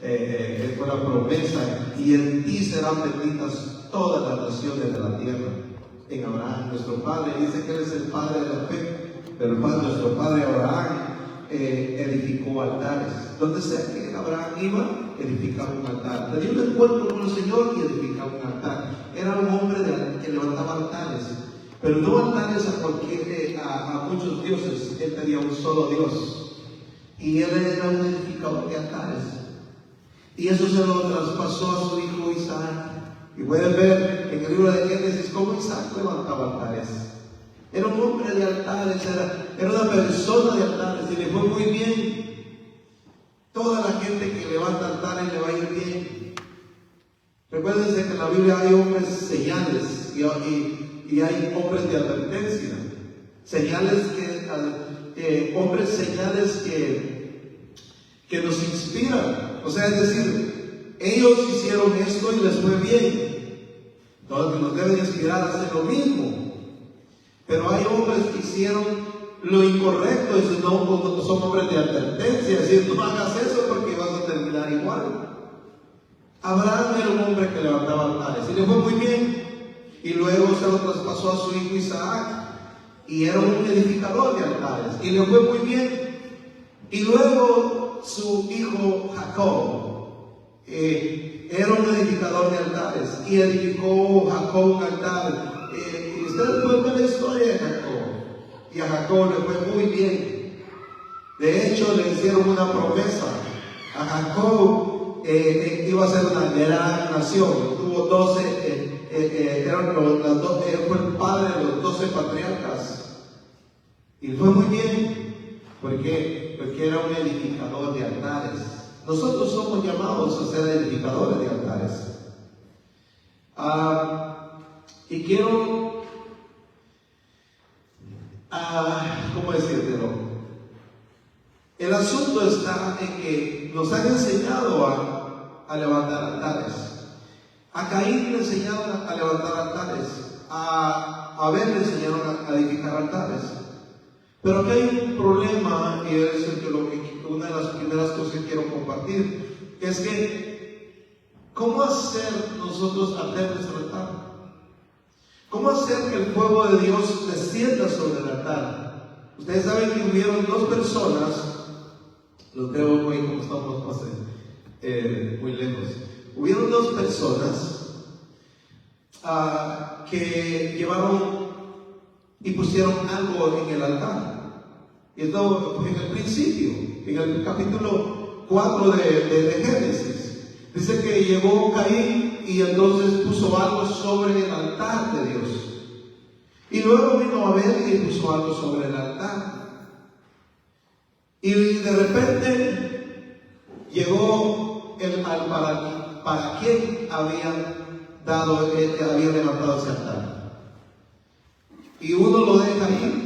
fue la promesa, y en ti serán benditas todas las naciones de la tierra. En Abraham, nuestro padre, dice que él es el padre de la fe, pero nuestro padre Abraham edificó altares. Donde sea que Abraham iba, edificaba un altar. Tenía un encuentro con el Señor y edificaba un altar. Era un hombre que levantaba altares, pero no altares a muchos dioses. Él tenía un solo Dios, y él era un edificador de altares, y eso se lo traspasó a su hijo Isaac. Y pueden ver en el libro de Génesis cómo Isaac levantaba altares. Era un hombre de altares, era una persona de altares, y le fue muy bien. Toda la gente que levanta altares le va a ir bien. Recuérdense que en la Biblia hay hombres señales y hay hombres de advertencia. Señales hombres señales que nos inspiran. O sea, es decir, ellos hicieron esto y les fue bien. Todos que nos deben inspirar a hacer lo mismo. Pero hay hombres que hicieron lo incorrecto, y no son hombres de advertencia, es decir, no hagas eso porque vas a terminar igual. Abraham era un hombre que levantaba altares y le fue muy bien, y luego se lo traspasó a su hijo Isaac, y era un edificador de altares y le fue muy bien. Y luego su hijo Jacob era un edificador de altares, y edificó Jacob un altar. Y ustedes pueden ver la historia de Jacob, y a Jacob le fue muy bien. De hecho, le hicieron una promesa a Jacob, iba a ser una gran nación. Tuvo 12, fue el padre de los 12 patriarcas, y fue muy bien. ¿Por qué? Porque era un edificador de altares. Nosotros somos llamados a ser edificadores de altares. Y quiero, ¿cómo decírtelo? El asunto está en que nos han enseñado a levantar altares. A Caín le enseñaron a levantar altares. A Abel le enseñaron a edificar altares. Pero aquí hay un problema, y es una de las primeras cosas que quiero compartir, es que ¿cómo hacer nosotros arder nuestro altar? ¿Cómo hacer que el fuego de Dios descienda sobre el altar? Ustedes saben que hubieron dos personas, los veo hoy como estamos muy lejos. Hubieron dos personas que llevaron y pusieron algo en el altar. Y esto fue en el principio, en el capítulo 4 de Génesis. Dice que llegó Caín y entonces puso algo sobre el altar de Dios. Y luego vino Abel y puso algo sobre el altar. Y de repente llegó para quien había levantado ese altar. Y uno lo deja ahí,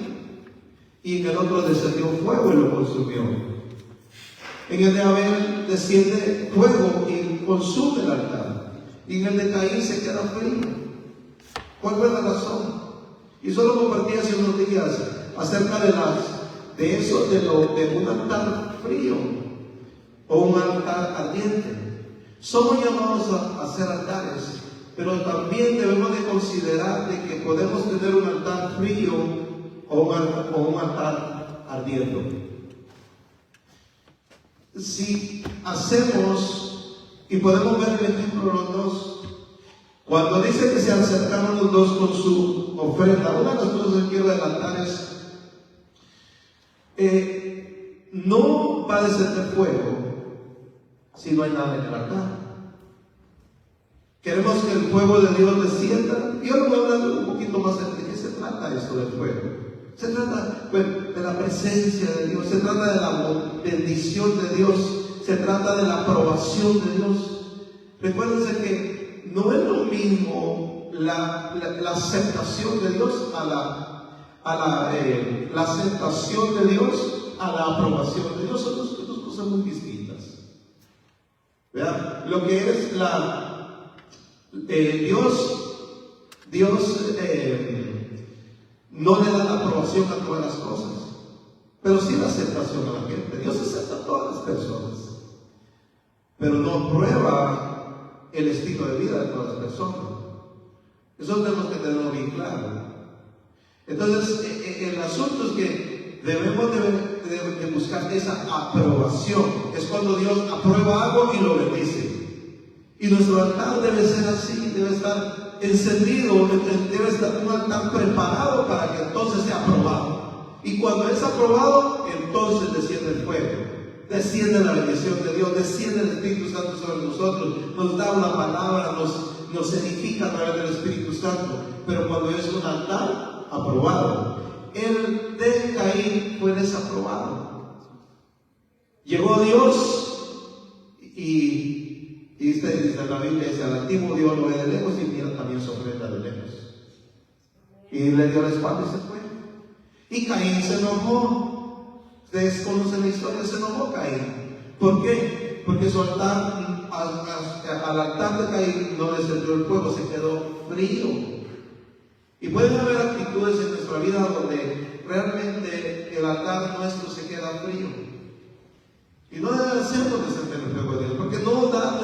y en el otro descendió fuego y lo consumió. En el de Abel desciende fuego y consume el altar, y en el de Caín se queda frío. ¿Cuál fue la razón? Y solo compartí hace unos días acerca de un altar frío o un altar ardiente. Somos llamados a hacer altares, pero también debemos de considerar de que podemos tener un altar frío o un altar ardiendo. Si hacemos, y podemos ver el ejemplo de los dos, cuando dice que se acercaron los dos con su ofrenda, una de las cosas que quiero adelantar es, no va a descender fuego si no hay nada en el altar. Queremos que el fuego de Dios descienda. Y ahora voy a hablar un poquito más de qué se trata esto del fuego. Se trata de la presencia de Dios, se trata de la bendición de Dios, se trata de la aprobación de Dios. Recuérdense que no es lo mismo la aceptación de Dios la aceptación de Dios a la aprobación de Dios. Son dos cosas muy distintas. ¿Verdad? Lo que es Dios no le da la aprobación a todas las cosas, pero sí la aceptación a la gente. Dios acepta a todas las personas, pero no aprueba el estilo de vida de todas las personas. Eso tenemos que tenerlo bien claro. Entonces, el asunto es que debemos de buscar esa aprobación. Es cuando Dios aprueba algo y lo bendice. Y nuestro altar debe ser así, debe estar encendido, debe estar un altar preparado para que entonces sea aprobado. Y cuando es aprobado, entonces desciende el fuego, desciende la bendición de Dios, desciende el Espíritu Santo sobre nosotros, nos da una palabra, nos edifica a través del Espíritu Santo. Pero cuando es un altar aprobado, el de Caín fue desaprobado. Llegó Dios y dice la Biblia, dice, al antiguo Dios lo ve de lejos y mira también su ofrenda de lejos. Y le dio la espalda y se fue. Y Caín se enojó. Ustedes conocen la historia, se enojó Caín. ¿Por qué? Porque su altar, al altar de Caín no le sirvió el fuego, se quedó frío. Y pueden haber actitudes en nuestra vida donde realmente el altar nuestro se queda frío. Y no debe ser donde se entiende el fuego de Dios, porque no da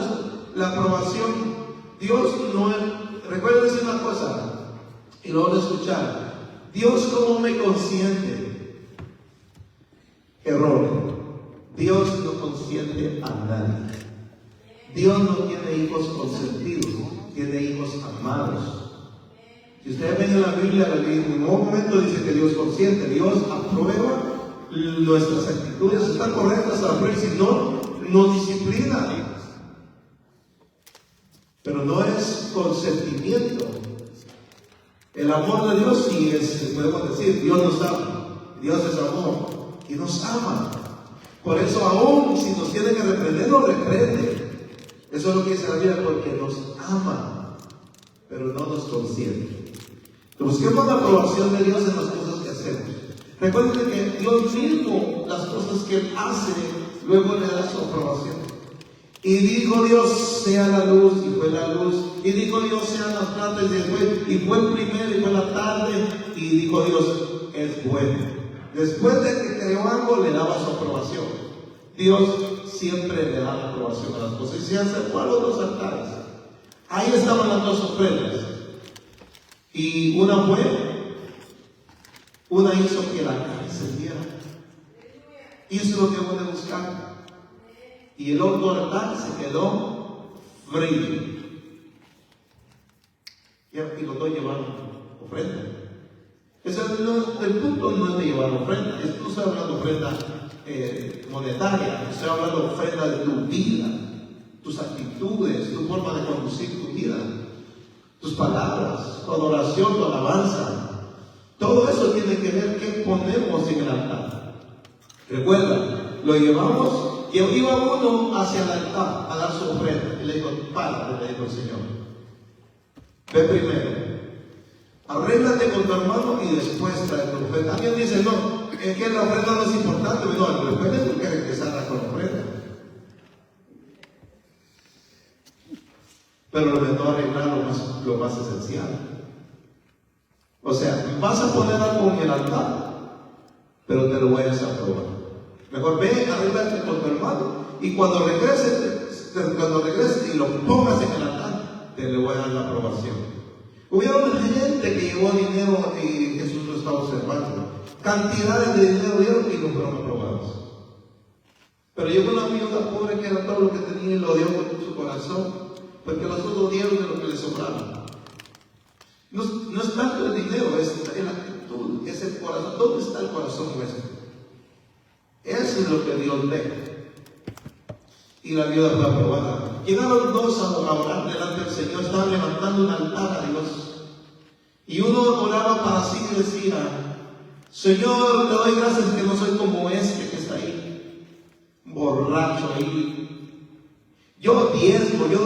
la aprobación. Dios no es, recuerden decir una cosa, y lo van a escuchar. Dios, ¿cómo me consiente? Error. Dios no consiente a nadie. Dios no tiene hijos consentidos, tiene hijos amados. Si ustedes ven en la Biblia, en ningún momento dice que Dios consiente. Dios aprueba nuestras actitudes, están correctas a la prueba, si no, nos disciplina. Pero no es consentimiento. El amor de Dios sí es, podemos decir, Dios nos ama, Dios es amor y nos ama. Por eso aún si nos tiene que reprender, nos reprende. Eso es lo que dice la Biblia, porque nos ama, pero no nos consiente. Busquemos la aprobación de Dios en las cosas que hacemos. Recuerden que Dios mismo, las cosas que Él hace, luego le da su aprobación. Y dijo Dios, sea la luz, y fue la luz. Y dijo Dios, sean las plantas, y fue el primero, y fue la tarde. Y dijo Dios, es bueno. Después de que creó algo, le daba su aprobación. Dios siempre le da la aprobación a las cosas. Y se acercó a los dos altares. Ahí estaban las dos ofrendas. Y una hizo que la carne se encendiera. Hizo lo que voy a buscar. Y el otro altar se quedó frío. Y los dos llevaron ofrenda. El punto no es de llevar ofrenda. No estoy hablando de ofrenda monetaria. Estoy hablando de ofrenda de tu vida, tus actitudes, tu forma de conducir tu vida, tus palabras, tu adoración, tu alabanza. Todo eso tiene que ver qué ponemos en el altar. Recuerda, lo llevamos. Y iba uno hacia el altar a dar su ofrenda. Y le dijo, Padre, le dijo el Señor, ve primero, arréglate con tu hermano y después trae tu ofrenda. Alguien dice, no, es que la ofrenda no es importante. No, después de tú quieres empezar con la ofrenda. Pero lo de no arreglar lo más esencial. O sea, vas a poner algo en el altar, pero te lo voy a desaprobar. Mejor ve, arréglate con tu hermano y cuando regreses y lo pongas en el altar, te le voy a dar la aprobación. Hubieron gente que llevó dinero y Jesús lo estaba observando. Cantidades de dinero dieron y no fueron aprobados. Pero llegó una viuda pobre que era todo lo que tenía y lo dio con su corazón, porque los otros dieron de lo que les sobraba. No es tanto el dinero, es la actitud, es el corazón. ¿Dónde está el corazón nuestro? Eso es lo que Dios ve. Y la viuda fue aprobada. Llegaron dos a orar delante del Señor, estaban levantando un altar a Dios. Y uno oraba para sí y decía, Señor, te doy gracias que no soy como este que está ahí, borracho ahí. Yo diezmo, yo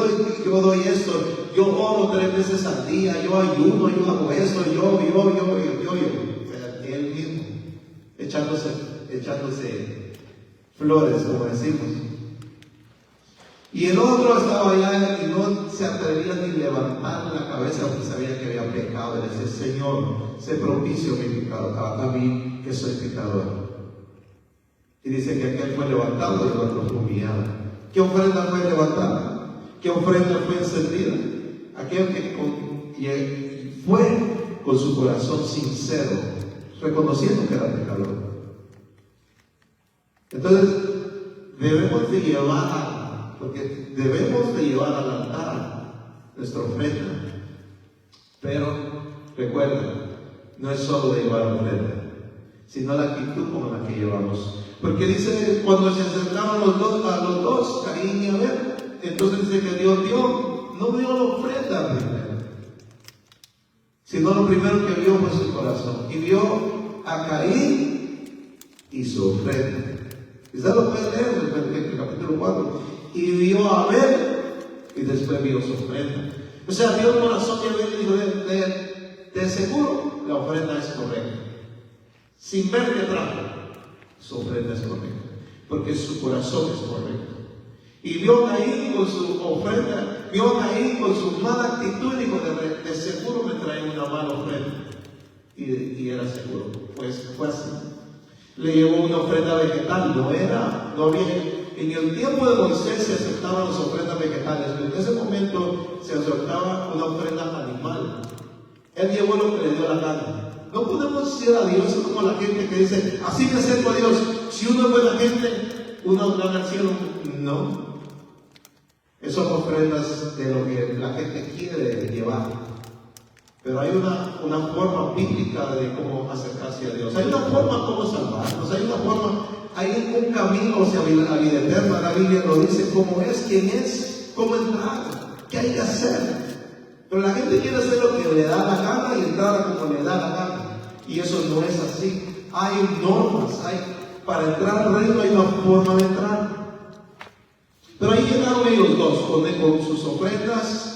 doy esto, yo oro 3 veces al día, yo ayuno, yo hago eso, yo. Él mismo, echándose flores, como decimos. Y el otro estaba allá y no se atrevía ni levantar la cabeza porque sabía que había pecado. Y decía, Señor, sé propicio mi pecado, a mí que soy pecador. Y dice que aquel fue levantado y el otro fue humillado. ¿Qué ofrenda fue levantada? ¿Qué ofrenda fue encendida? Aquel que fue con su corazón sincero, reconociendo que era pecador. Entonces, debemos de llevar, porque debemos de llevar al altar nuestra ofrenda. Pero, recuerda, no es solo de llevar ofrenda, sino la actitud con la que llevamos. Porque dice, cuando se acercaron a los dos, Caín y Abel, entonces dice que Dios no vio la ofrenda primero, sino lo primero que vio fue su corazón. Y vio a Caín y su ofrenda. Quizás lo pueden leer en el capítulo 4. Y vio a Abel y después vio su ofrenda. O sea, vio el corazón de Abel y dijo, de seguro la ofrenda es correcta. Sin ver qué trajo, su ofrenda es correcta, porque su corazón es correcto. Y vio a Caín con su ofrenda, vio a Caín con su mala actitud y dijo, de seguro me traen una mala ofrenda. Y era seguro, pues fue así. Le llevó una ofrenda vegetal, no había. En el tiempo de Moisés se aceptaban las ofrendas vegetales, pero en ese momento se aceptaba una ofrenda animal. Él llevó lo que le dio la gana. No podemos decir a Dios como la gente que dice, así me acerco a Dios. Si uno es buena gente, uno gana el cielo. No. Esas son ofrendas de lo que la gente quiere llevar. Pero hay una forma bíblica de cómo acercarse a Dios. Hay una forma como salvarnos. Hay un camino hacia la vida eterna. La Biblia lo dice cómo es, quién es, cómo entrar, qué hay que hacer. Pero la gente quiere hacer lo que le da la gana y entrar como le da la gana. Y eso no es así. Hay normas, para entrar al reino hay una forma de entrar. Pero ahí llegaron ellos dos con sus ofrendas,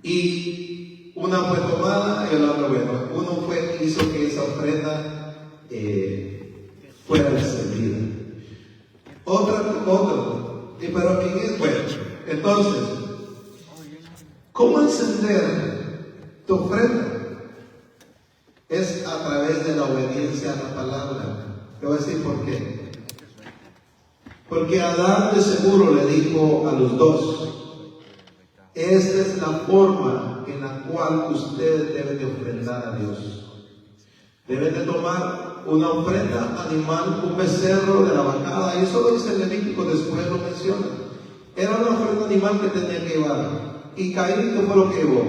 y una fue tomada y el otro, uno hizo que esa ofrenda fuera encendida. Pero entonces, ¿cómo encender tu ofrenda? Es a través de la obediencia a la palabra. Te voy a decir por qué. Porque Adán de seguro le dijo a los dos, esta es la forma en la cual ustedes deben de ofrendar a Dios. Deben de tomar una ofrenda animal, un becerro de la vacada, y eso lo dice el Levítico, después lo menciona. Era una ofrenda animal que tenía que llevar. Y Caín, ¿qué fue lo que llevó?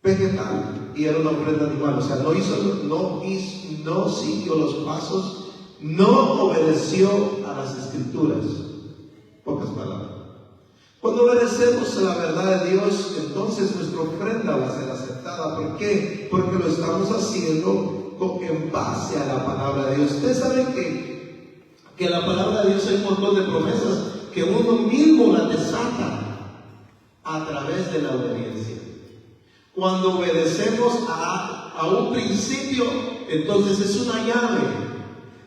Vegetal, y era una ofrenda animal. O sea, no siguió los pasos, no obedeció a las escrituras. Pocas palabras. Cuando obedecemos a la verdad de Dios, entonces nuestra ofrenda va a ser aceptada. ¿Por qué? Porque lo estamos haciendo en base a la palabra de Dios. Ustedes saben que en la palabra de Dios hay un montón de promesas que uno mismo la desata a través de la obediencia. Cuando obedecemos a un principio, entonces es una llave.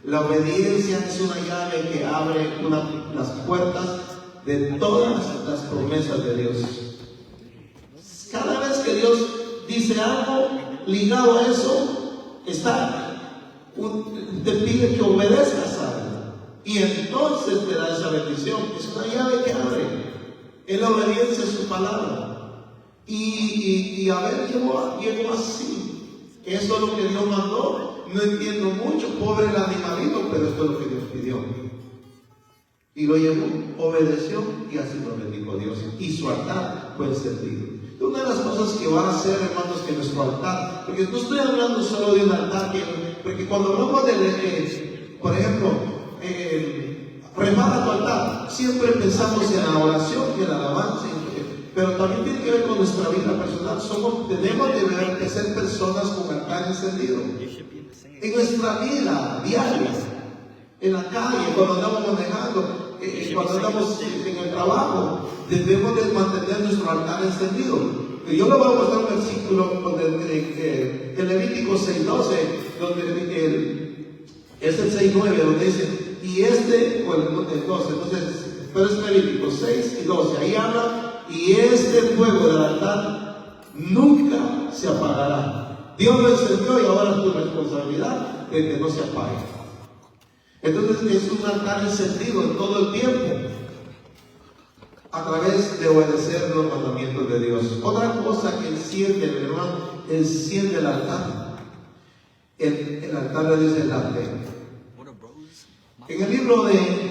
La obediencia es una llave que abre las puertas de todas las promesas de Dios. Cada vez que Dios dice algo ligado a eso, te pide que obedezcas a Él. Y entonces te da esa bendición. Es una llave que abre. Es la obediencia a su palabra. Y a ver, llegó así. Eso es lo que Dios mandó. No entiendo mucho, pobre el animalito, pero esto es lo que Dios pidió. Y lo llevó, obedeció, y así lo bendijo Dios. Y su altar fue encendido. Una de las cosas que va a hacer, hermanos, que nuestro altar, porque no estoy hablando solo de un altar, porque cuando hablamos por ejemplo, prepara tu altar, siempre pensamos en la oración y en la alabanza, pero también tiene que ver con nuestra vida personal. Tenemos que ser personas con altar encendido. En nuestra vida diaria, en la calle, cuando andamos manejando, cuando andamos en el trabajo, debemos de mantener nuestro altar encendido. Yo le voy a mostrar un versículo en Levítico 6:12, donde es el 6:9, donde dice, y el 12, entonces, pero es Levítico 6 y 12, ahí habla, y fuego del altar nunca se apagará. Dios lo encendió y ahora es tu responsabilidad de que no se apague. Entonces es un altar encendido en todo el tiempo a través de obedecer los mandamientos de Dios. Otra cosa que enciende, mi hermano, enciende el altar. El altar de Dios es la fe. En el libro de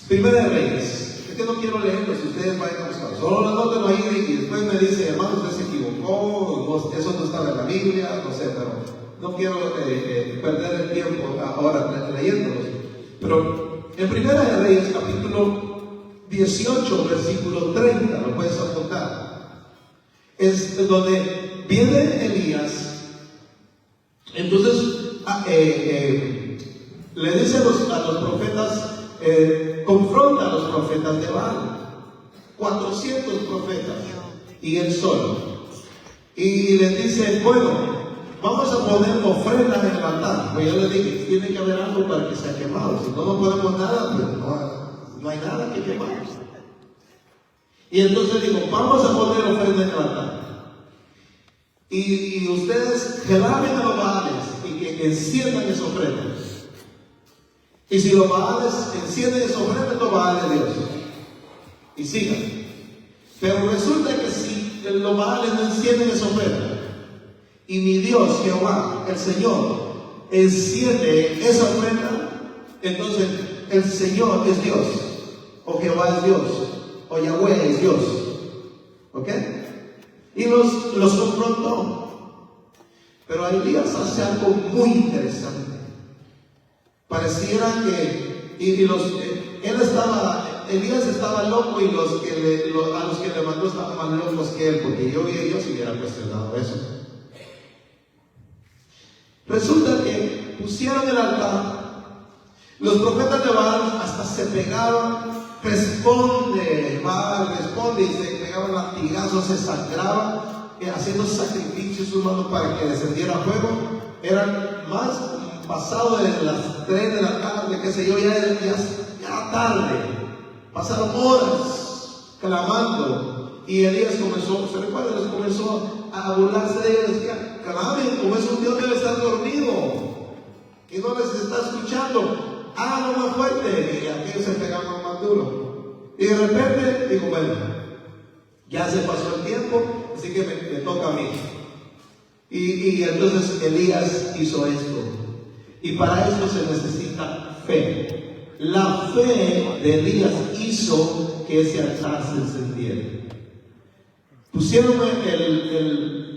Primera de Reyes, es que no quiero leerlo, si ustedes vayan a buscar, solo anótenlo ahí y después me dice, hermano, usted se equivocó, eso no estaba en la Biblia, no sé, pero no quiero perder el tiempo ahora leyéndolos. Pero en Primera de Reyes, capítulo 18, versículo 30, lo puedes apuntar, es donde viene Elías. Entonces le dice a los profetas, confronta a los profetas de Baal, 400 profetas y él solo, y les dice, bueno, vamos a poner ofrendas en el altar. Pues yo les dije, tiene que haber algo para que sea quemado, si no ponemos nada, pues no hay nada que quemar. Y entonces digo, vamos a poner ofrendas en el altar. Y ustedes que laven a los Baales y que enciendan esa ofrenda. Y si los Baales encienden esa ofrenda, los Baales de Dios. Y sigan. Pero resulta que si los Baales no encienden esa ofrenda, y mi Dios, Jehová, el Señor, enciende esa ofrenda, entonces el Señor es Dios, o Jehová es Dios, o Yahweh es Dios. ¿Ok? Y los confrontó. Pero Elías hace algo muy interesante. Pareciera que Elías estaba loco y a los que le mandó estaban más locos que él, porque yo si hubiera cuestionado eso. Resulta que pusieron el altar, los profetas de Baal hasta se pegaban, responde, y se pegaban latigazos, se sangraban, haciendo sacrificios humanos para que descendiera fuego. Eran más pasados de las 3 de la tarde, qué sé yo, ya tarde, pasaron horas clamando, y Elías comenzó, ¿se recuerda? Les comenzó a burlarse de ellos, decía, clamen, como es un Dios debe estar dormido y no les está escuchando, háganlo más fuerte, y aquellos se pegaban más duro. Y de repente digo, bueno, ya se pasó el tiempo, así que me toca a mí. Y entonces Elías hizo esto. Y para esto se necesita fe. La fe de Elías hizo que ese altar se encendiera. Pusieron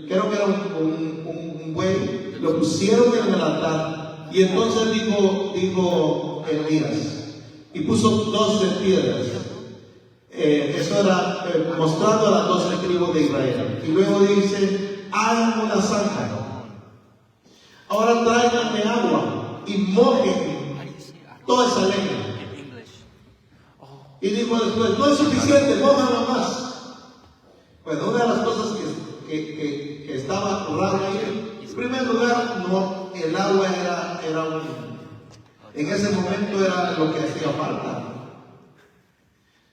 creo que era un buey, lo pusieron en el altar. Y entonces dijo Elías, y puso 12 piedras. Eso era mostrando a las 12 tribus de Israel. Y luego dice, hagan una zanja. Ahora tráiganme agua y mojen toda esa leña. Y dijo después, no es suficiente, mójenlo más. Bueno, una de las cosas que estaba rara ahí, en primer lugar, no, el agua en ese momento era lo que hacía falta.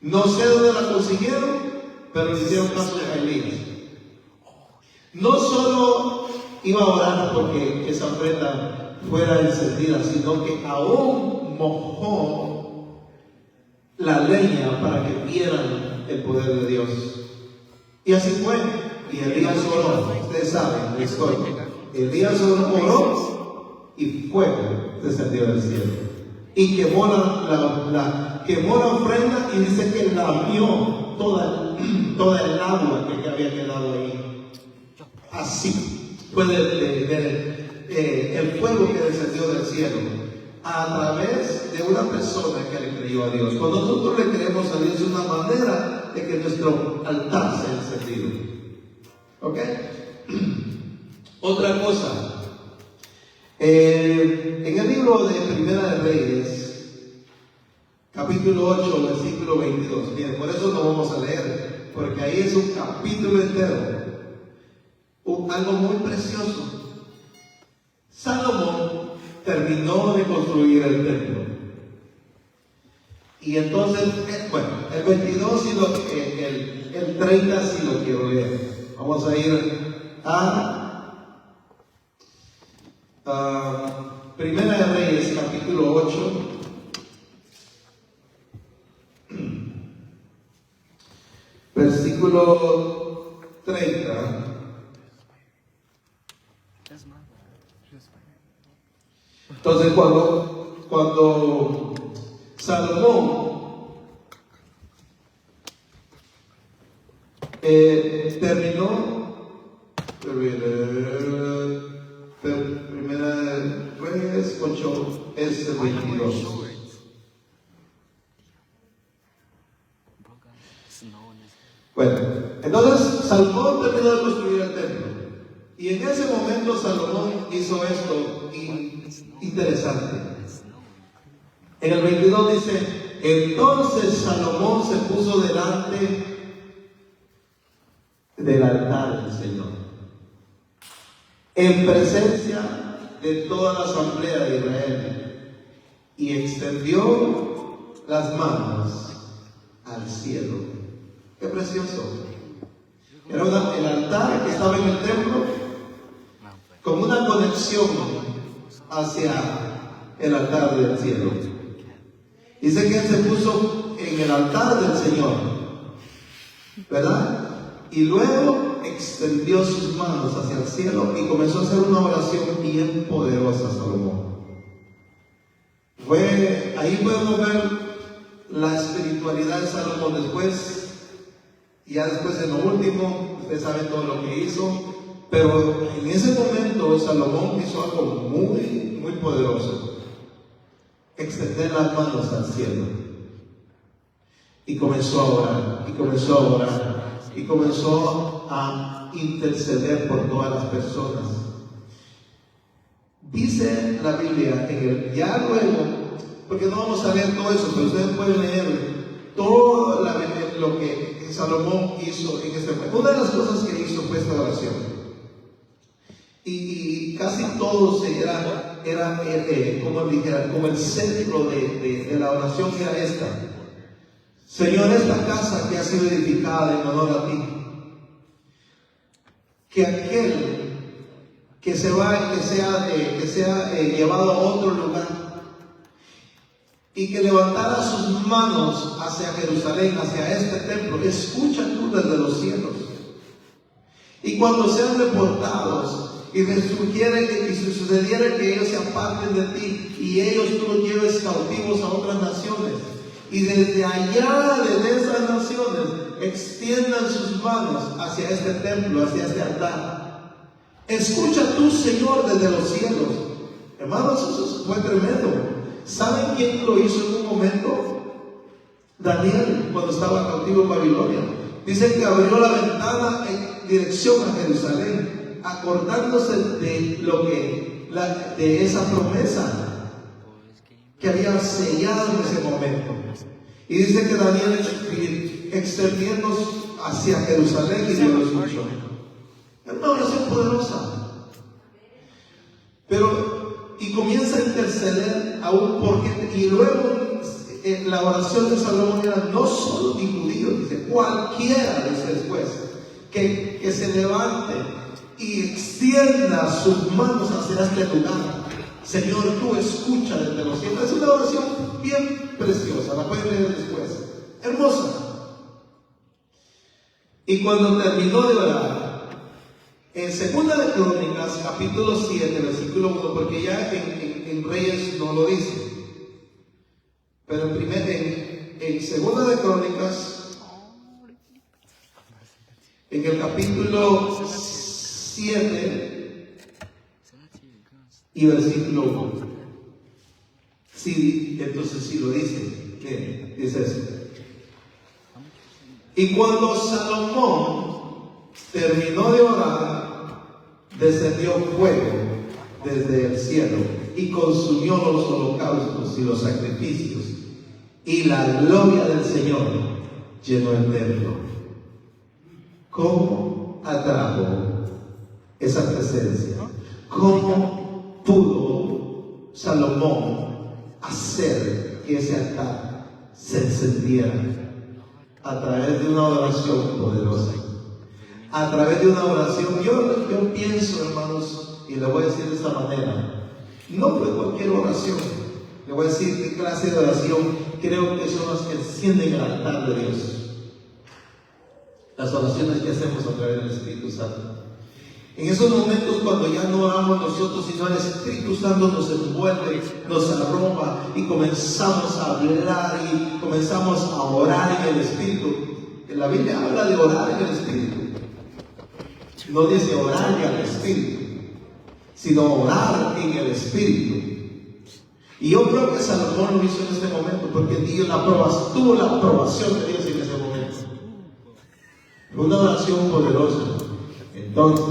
No sé dónde la consiguieron, pero le hicieron caso a Elías. No solo iba a orar porque esa ofrenda fuera encendida, sino que aún mojó la leña para que vieran el poder de Dios. Y así fue. Y Elías oró, ustedes saben la historia. Elías oró y fuego descendió del cielo. Y quemó quemó la ofrenda, y dice que lamió toda el agua que había quedado ahí. Así fue el fuego que descendió del cielo a través de una persona que le creyó a Dios. Cuando nosotros le creemos a Dios, es una manera de que nuestro altar sea encendido. ¿Ok? Otra cosa, en el libro de Primera de Reyes, capítulo 8, versículo 22. Bien, por eso no vamos a leer, porque ahí es un capítulo entero. Algo muy precioso. Salomón terminó de construir el templo. Y entonces, bueno, el 22 y el 30 sí lo quiero leer. Vamos a ir a Primera de Reyes, capítulo 8. Versículo 30. Entonces cuando Salomón terminó, Primera de Reyes 8 es el 22. Bueno, entonces Salomón terminó de construir el templo. Y en ese momento Salomón hizo esto interesante. En el 22 dice: entonces Salomón se puso delante del altar del Señor, en presencia de toda la asamblea de Israel, y extendió las manos al cielo. ¡Qué precioso! Era el altar que estaba en el templo, con una conexión hacia el altar del cielo. Dice que él se puso en el altar del Señor, ¿verdad? Y luego extendió sus manos hacia el cielo y comenzó a hacer una oración bien poderosa, Salomón. Ahí podemos ver la espiritualidad de Salomón después, y ya después en lo último, ustedes saben todo lo que hizo. Pero en ese momento Salomón hizo algo muy, muy poderoso: extender las manos al cielo. Y comenzó a orar, y comenzó a orar, y comenzó a interceder por todas las personas. Dice la Biblia, ya luego, porque no vamos a leer todo eso, pero ustedes pueden leer todo lo que Salomón hizo en este momento. Una de las cosas que hizo fue esta oración. Y casi todo era como el centro de la oración era esta: Señor, esta casa que ha sido edificada en honor a ti, que aquel que sea llevado a otro lugar y que levantara sus manos hacia Jerusalén, hacia este templo, escucha tú desde los cielos. Y cuando sean deportados y si sucediera que ellos se aparten de ti y ellos tú los lleves cautivos a otras naciones, y desde allá, desde esas naciones, extiendan sus manos hacia este templo, hacia este altar, escucha tú, Señor, desde los cielos. Hermanos, eso fue tremendo. ¿Saben quién lo hizo en un momento? Daniel, cuando estaba cautivo en Babilonia. Dice que abrió la ventana en dirección a Jerusalén, acordándose de esa promesa que había sellado en ese momento. Y dice que Daniel extendiendo hacia Jerusalén y Dios lo escuchó. Es una oración poderosa. Y comienza a interceder aún por gente. Y luego la oración de Salomón era no solo de judíos, dice cualquiera, dice después, que se levante y extienda sus manos hacia este lugar. Señor, tú escucha desde los cielos. Es una oración bien preciosa, la pueden leer después. Hermosa. Y cuando terminó de orar, en Segunda de Crónicas, capítulo 7, versículo 1, porque ya en Reyes no lo dice, pero en Segunda de Crónicas, en el capítulo 7 y versículo 1, sí, entonces sí lo dice. Bien, dice eso. Y cuando Salomón terminó de orar, descendió fuego desde el cielo y consumió los holocaustos y los sacrificios, y la gloria del Señor llenó el templo. ¿Cómo atrajo esa presencia? ¿Cómo pudo Salomón hacer que ese altar se encendiera? A través de una oración poderosa, a través de una oración. Yo pienso, hermanos, y le voy a decir de esta manera, no fue cualquier oración. Le voy a decir qué clase de oración creo que son las que encienden el altar de Dios. Las oraciones que hacemos a través del Espíritu Santo. En esos momentos cuando ya no oramos nosotros, sino el Espíritu Santo nos envuelve, nos arropa y comenzamos a hablar y comenzamos a orar en el Espíritu. La Biblia habla de orar en el Espíritu. No dice orar al Espíritu, sino orar en el Espíritu. Y yo creo que Salomón lo hizo en este momento, porque tuvo la aprobación de Dios en ese momento. Fue una oración poderosa. Entonces,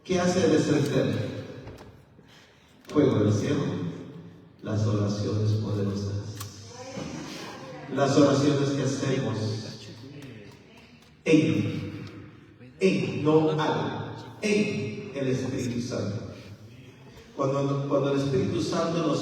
¿qué hace el Ezequiel? Fuego del cielo. Las oraciones poderosas. Las oraciones que hacemos en el Espíritu Santo. Cuando el Espíritu Santo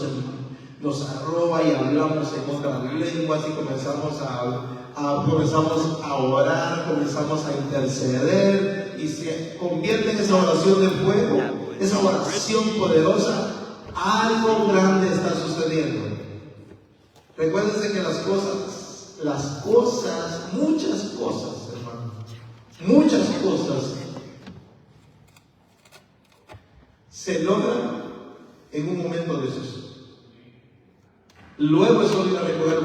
nos arroba y hablamos en otras lenguas y comenzamos a orar, comenzamos a interceder y se convierte en esa oración de fuego, esa oración poderosa, algo grande está sucediendo. Recuérdense que muchas cosas, hermano, muchas cosas se logran en un momento de esos. Luego eso viene a recoger el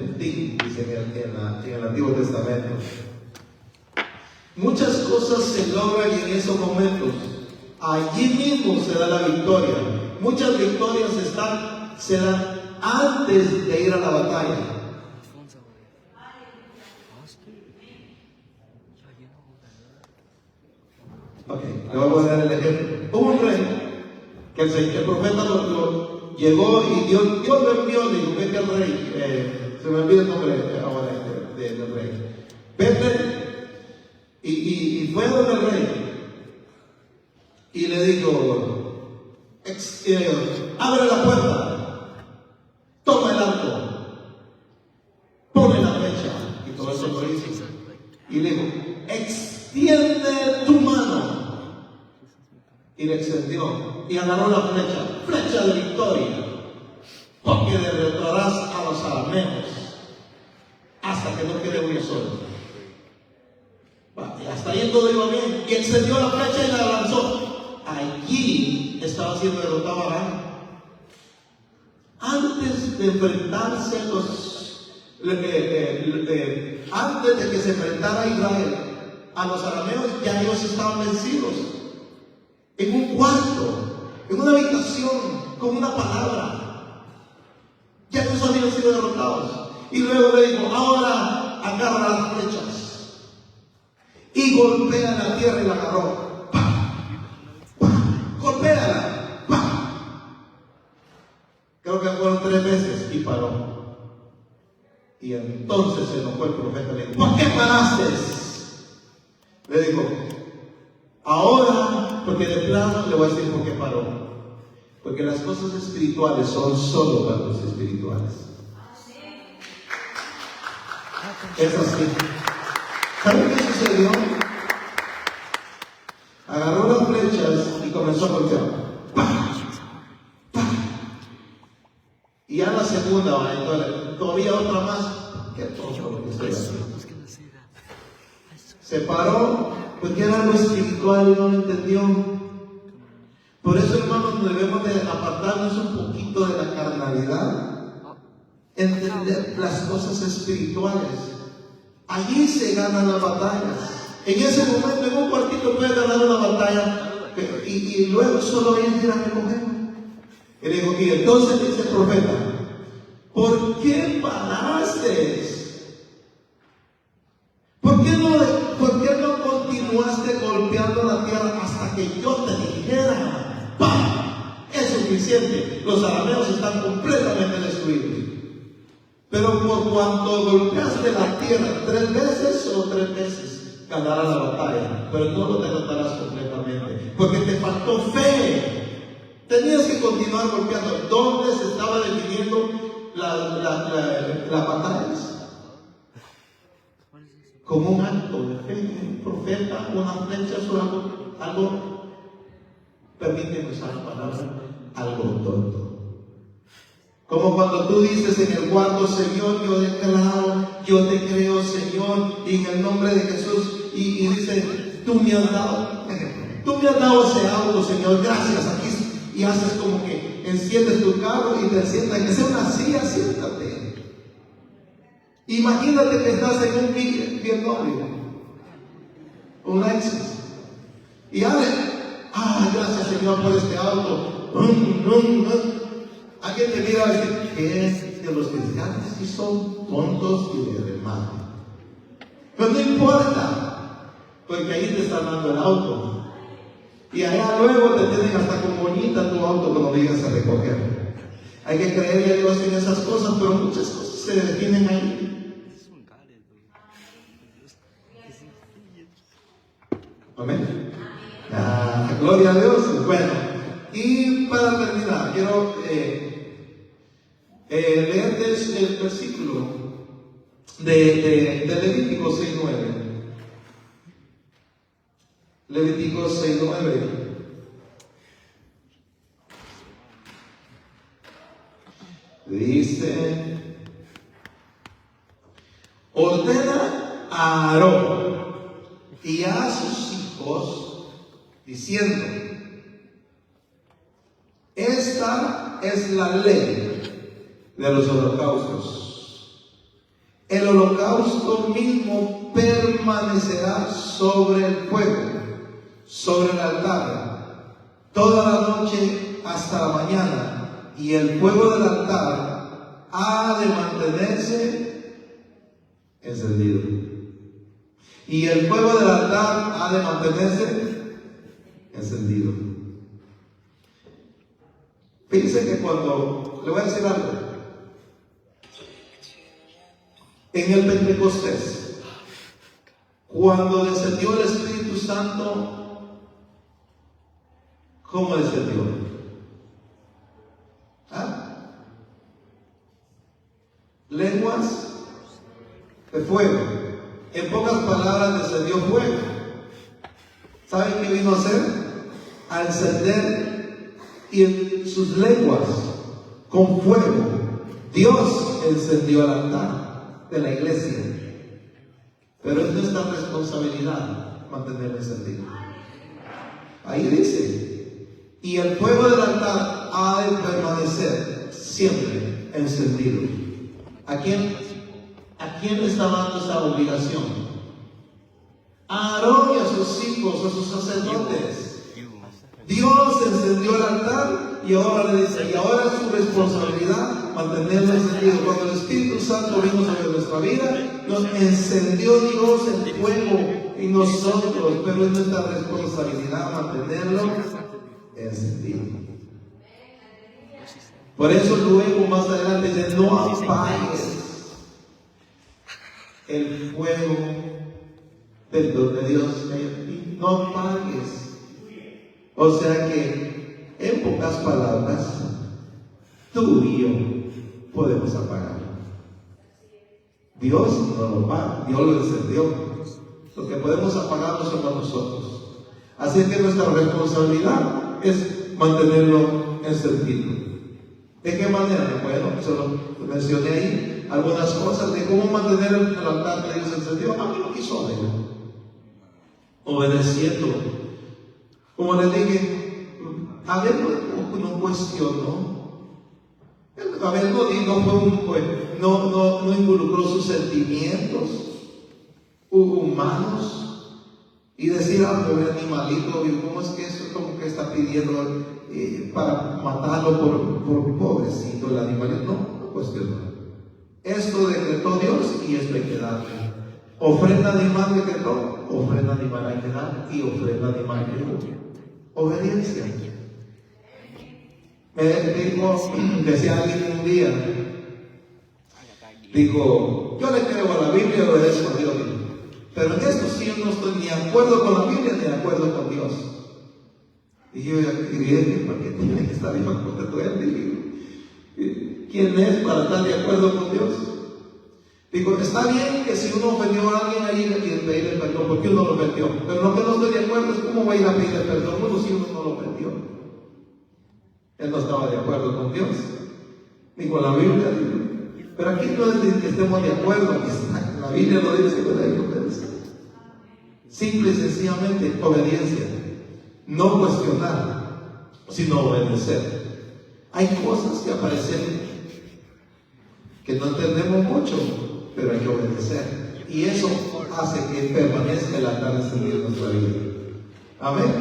botín, dice en el Antiguo Testamento. Muchas cosas se logran en esos momentos. Allí mismo se da la victoria. Muchas victorias se dan antes de ir a la batalla. Ok, le voy a dar el ejemplo. Hubo un rey que el profeta llegó y Dios lo envió, le dijo, vete al rey, se me olvida el nombre ahora del rey. Vete y fue donde el rey y le dijo, abre la puerta, toma el arco, pone la flecha, y todo eso lo hizo. Y le dijo, extiende tu mano. Y le extendió y agarró la flecha de victoria, porque derrotarás a los arameos hasta que no quede uno solo. Y hasta ahí todo iba bien. Y extendió la flecha y la lanzó. Allí estaba siendo derrotado Aram. Antes de enfrentarse antes de que se enfrentara Israel a los arameos, ya ellos estaban vencidos. En un cuarto, en una habitación, con una palabra. Ya ellos habían sido derrotados. Y luego le dijo, ahora agarra las flechas y golpea la tierra y la agarró. ¡Pah! ¡Pah! Golpéala. ¡Pah! Creo que fueron 3 veces y paró. Y entonces se enojó el profeta. Le dijo, ¿por qué paraste? Le dijo, ahora, porque de plano le voy a decir por qué paró. Porque las cosas espirituales son solo para los espirituales. Es así. ¿Saben qué sucedió? Agarró las flechas y comenzó a golpear. ¡Pah! ¡Pah! Y ya la segunda, entonces, todavía otra más. ¿Qué tonto lo que estoy haciendo? Se paró, porque era algo espiritual y no lo entendió. Por eso, hermanos, debemos de apartarnos un poquito de la carnalidad, entender las cosas espirituales. Allí se ganan las batallas. En ese momento, en un cuartito puedes ganar una batalla y luego solo ir a recoger. Y le digo, y entonces dice el profeta, ¿por qué paraste? ¿Por qué no continuaste golpeando la tierra hasta que yo te dijera? ¡Pam! Es suficiente. Los arameos están completamente destruidos. Pero por cuanto golpeaste la tierra 3 veces, solo 3 veces ganarás la batalla. Pero no lo derrotarás completamente, porque te faltó fe. Tenías que continuar golpeando. ¿Dónde se estaba definiendo las batallas? con un acto de fe, un profeta, una flecha o algo, permíteme usar la palabra, algo tonto. Como cuando tú dices en el cuarto: Señor, yo declaro, yo te creo, Señor, y en el nombre de Jesús, y dice: tú me has dado ese auto, Señor, gracias, aquí. Y haces como que enciendes tu carro y te sientas, que sea una silla, siéntate. Imagínate que estás en un BMW, un Lexus, y gracias, Señor, por este auto. Alguien te mira y dice: ¿qué es? Que los cristianos sí son tontos y de remate. Pero no importa, porque ahí te están dando el auto. Y allá luego te tienen hasta con bonita tu auto cuando llegas a recoger. Hay que creerle a Dios en esas cosas, pero muchas cosas se definen ahí. Amén. Gloria a Dios. Bueno, y para terminar, quiero leerles el versículo de Levítico 6:9. Levítico 6:9. Dice: ordena a Aarón y a sus hijos, diciendo: esta es la ley de los holocaustos. El holocausto mismo permanecerá sobre el fuego, sobre el altar, toda la noche hasta la mañana, y el fuego del altar ha de mantenerse encendido. Y el fuego del altar ha de mantenerse encendido. Fíjense que cuando, le voy a decir algo, en el Pentecostés, cuando descendió el Espíritu Santo, ¿cómo descendió? Lenguas de fuego. En pocas palabras, descendió fuego. ¿Saben qué vino a hacer? A encender, y en sus lenguas con fuego Dios encendió el altar de la iglesia. Pero es nuestra responsabilidad mantenerlo encendido. Ahí dice: y el fuego del altar ha de permanecer siempre encendido. ¿A quién le está dando esa obligación? A Aarón y a sus hijos, a sus sacerdotes. Dios encendió el altar y ahora le dice: y ahora es su responsabilidad mantenerlo encendido. Cuando el Espíritu Santo vino sobre nuestra vida, nos encendió Dios el fuego en nosotros, pero es nuestra responsabilidad mantenerlo encendido. Por eso luego más adelante dice: no apagues el fuego del don de Dios que hay en ti. No apagues. O sea que, en pocas palabras, tú y yo podemos apagarlo. Dios no lo apaga, Dios lo encendió. Lo que podemos apagarlo somos nosotros. Así que nuestra responsabilidad es mantenerlo encendido. ¿De qué manera? Bueno, solo mencioné ahí algunas cosas de cómo mantener el altar de Dios encendido. A mí lo quiso ver. Obedeciendo. Como les dije, Abel no cuestionó. Abel no involucró sus sentimientos humanos y decir: pobre animalito, ¿cómo es que eso como que está pidiendo para matarlo por pobrecito el animalito? No cuestionó. Esto decretó Dios y esto hay que darle. Ofrenda animal decretó, ofrenda animal hay que dar, y ofrenda animal hay que dar. Obediencia. Me dijo, decía alguien un día, dijo: yo le creo a la Biblia y obedezco a Dios, pero en esto sí yo no estoy ni de acuerdo con la Biblia ni de acuerdo con Dios. Y yo dije: ¿por qué tiene que estar hijo de tu él? ¿Quién es para estar de acuerdo con Dios? Digo, está bien que si uno ofendió a alguien ahí y pedirle perdón, porque uno lo ofendió. Pero lo que no estoy de acuerdo es cómo va a ir a pedirle perdón uno si uno no lo ofendió. Él no estaba de acuerdo con Dios, ni con la Biblia. Pero aquí no es que estemos de acuerdo, aquí está, la Biblia lo dice, pero hay que obedecer. Simple y sencillamente obediencia. No cuestionar, sino obedecer. Hay cosas que aparecen que no entendemos mucho, pero hay que obedecer. Y eso hace que permanezca el altar encendido en nuestra vida. Amén.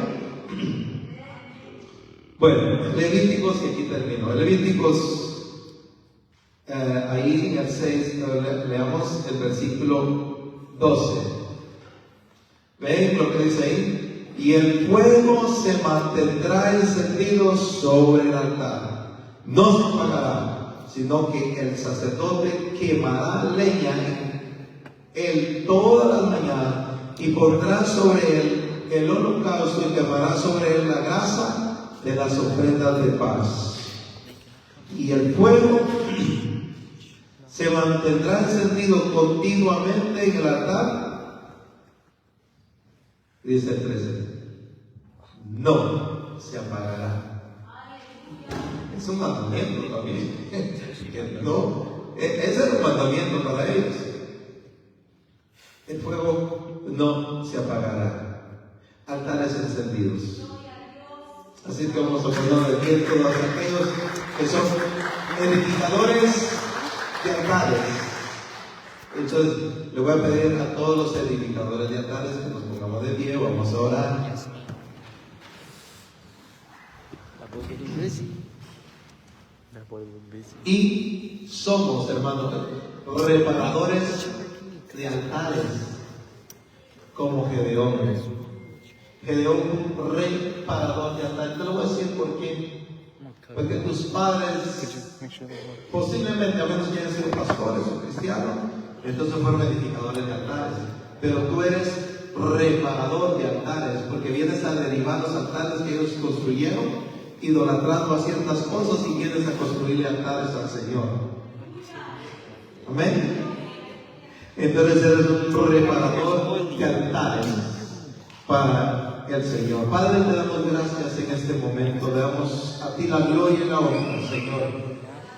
Bueno, Levíticos, y aquí termino. Levíticos, ahí en el 6, leamos el versículo 12. ¿Ven lo que dice ahí? Y el fuego se mantendrá encendido sobre el altar. No se apagará, sino que el sacerdote quemará leña en él todas las mañanas y pondrá sobre él el holocausto y quemará sobre él la grasa de las ofrendas de paz. Y el fuego se mantendrá encendido continuamente en el altar. Dice el 13, no se apagará. Es un mandamiento también. No, ese es un mandamiento para ellos. El fuego no se apagará. Altares encendidos. Así que vamos a poner de pie todos aquellos que son edificadores de altares. Entonces, le voy a pedir a todos los edificadores de altares que nos pongamos de pie, vamos a orar. Y somos, hermanos, reparadores de altares, como Gedeón. Gedeón, un reparador de altares. Te lo voy a decir por qué. Porque tus padres, posiblemente, a menos que hayan sido pastores o cristianos, entonces fueron edificadores de altares. Pero tú eres reparador de altares, porque vienes a derribar los altares que ellos construyeron, idolatrando a ciertas cosas, y vienes a construirle altares al Señor. Amén. Entonces eres un reparador de altares para el Señor. Padre, te damos gracias en este momento. Le damos a ti la gloria y la honra, Señor.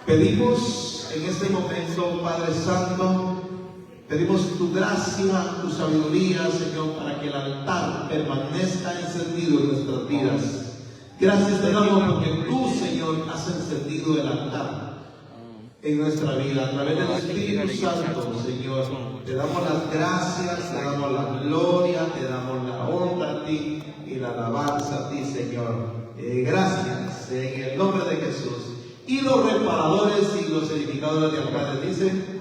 Pedimos en este momento, Padre Santo, pedimos tu gracia, tu sabiduría, Señor, para que el altar permanezca encendido en nuestras vidas. Gracias te damos porque tú, Señor, has encendido el altar en nuestra vida a través del Espíritu Santo, Señor. Te damos las gracias, te damos la gloria, te damos la honra a ti y la alabanza a ti, Señor. Gracias en el nombre de Jesús. Y los reparadores y los edificadores de altares dicen: